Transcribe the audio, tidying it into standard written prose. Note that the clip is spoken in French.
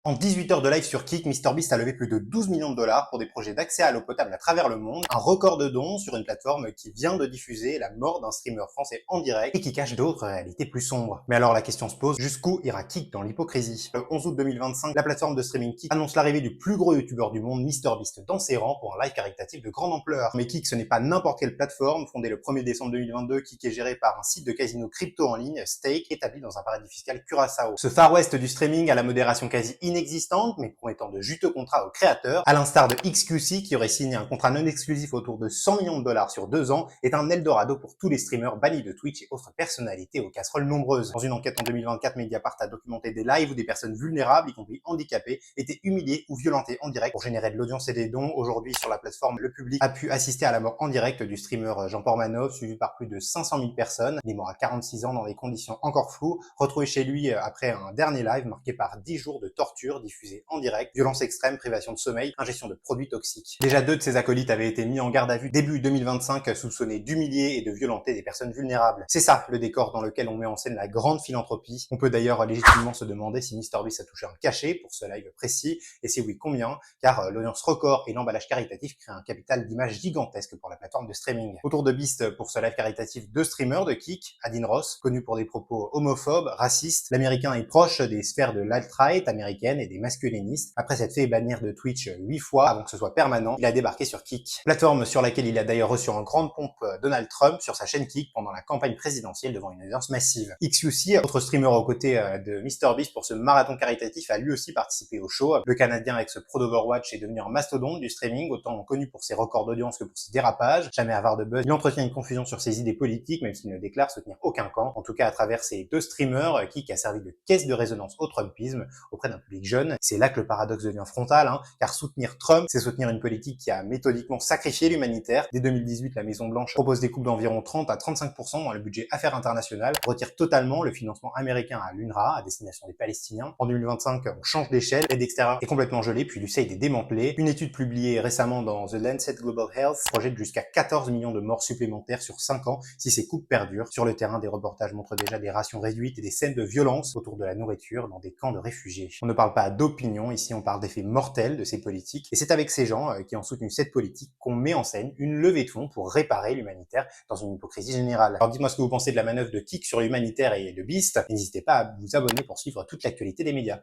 En 18 heures de live sur Kick, MrBeast a levé plus de 12 millions de dollars pour des projets d'accès à l'eau potable à travers le monde, un record de dons sur une plateforme qui vient de diffuser la mort d'un streamer français en direct et qui cache d'autres réalités plus sombres. Mais alors la question se pose, jusqu'où ira Kick dans l'hypocrisie? Le 11 août 2025, la plateforme de streaming Kick annonce l'arrivée du plus gros youtubeur du monde, MrBeast, dans ses rangs pour un live caritatif de grande ampleur. Mais Kick, ce n'est pas n'importe quelle plateforme. Fondée le 1er décembre 2022, Kick est géré par un site de casino crypto en ligne, Stake, établi dans un paradis fiscal Curaçao. Ce Far West du streaming à la modération quasi inexistante, mais promettant de juteux contrats aux créateurs, à l'instar de XQC qui aurait signé un contrat non exclusif autour de 100 millions de dollars sur 2 ans, est un Eldorado pour tous les streamers bannis de Twitch et autres personnalités aux casseroles nombreuses. Dans une enquête en 2024, Mediapart a documenté des lives où des personnes vulnérables, y compris handicapées, étaient humiliées ou violentées en direct pour générer de l'audience et des dons. Aujourd'hui, sur la plateforme, le public a pu assister à la mort en direct du streamer Jean Pormanov, suivi par plus de 500 000 personnes. Il est mort à 46 ans dans des conditions encore floues, retrouvé chez lui après un dernier live marqué par 10 jours de torture diffusés en direct, violence extrême, privation de sommeil, ingestion de produits toxiques. Déjà 2 de ses acolytes avaient été mis en garde à vue début 2025, soupçonnés d'humilier et de violenter des personnes vulnérables. C'est ça le décor dans lequel on met en scène la grande philanthropie. On peut d'ailleurs légitimement se demander si MrBeast a touché un cachet pour ce live précis, et si oui, combien, car l'audience record et l'emballage caritatif créent un capital d'image gigantesque pour la plateforme de streaming. Autour de Beast, pour ce live caritatif, 2 streamers de Kick, Adin Ross, connu pour des propos homophobes, racistes. L'américain est proche des sphères de l'alt-right américaine et des masculinistes. Après s'être fait bannir de Twitch 8 fois avant que ce soit permanent, il a débarqué sur Kick. Plateforme sur laquelle il a d'ailleurs reçu en grande pompe Donald Trump sur sa chaîne Kick pendant la campagne présidentielle devant une audience massive. XQC, autre streamer aux côtés de MrBeast pour ce marathon caritatif, a lui aussi participé au show. Le Canadien ex-pro d'Overwatch est devenu un mastodonte du streaming, autant connu pour ses records d'audience que pour ses dérapages. Jamais avare de buzz, il entretient une confusion sur ses idées politiques, même s'il ne déclare soutenir aucun camp. En tout cas, à travers ces 2 streamers, Kick a servi de caisse de résonance au Trumpisme auprès d'un public jeune. C'est là que le paradoxe devient frontal, car soutenir Trump, c'est soutenir une politique qui a méthodiquement sacrifié l'humanitaire. Dès 2018, la Maison-Blanche propose des coupes d'environ 30 à 35% dans le budget affaires internationales, retire totalement le financement américain à l'UNRWA, à destination des Palestiniens. En 2025, on change d'échelle, l'aide extérieure est complètement gelée, puis l'USAID est démantelée. Une étude publiée récemment dans The Lancet Global Health projette jusqu'à 14 millions de morts supplémentaires sur 5 ans si ces coupes perdurent. Sur le terrain, des reportages montrent déjà des rations réduites et des scènes de violence autour de la nourriture dans des camps de réfugiés. On ne parle pas d'opinion, ici on parle d'effets mortels de ces politiques, et c'est avec ces gens qui ont soutenu cette politique qu'on met en scène une levée de fonds pour réparer l'humanitaire dans une hypocrisie générale. Alors dites-moi ce que vous pensez de la manœuvre de Kick sur l'humanitaire et de Beast, et n'hésitez pas à vous abonner pour suivre toute l'actualité des médias.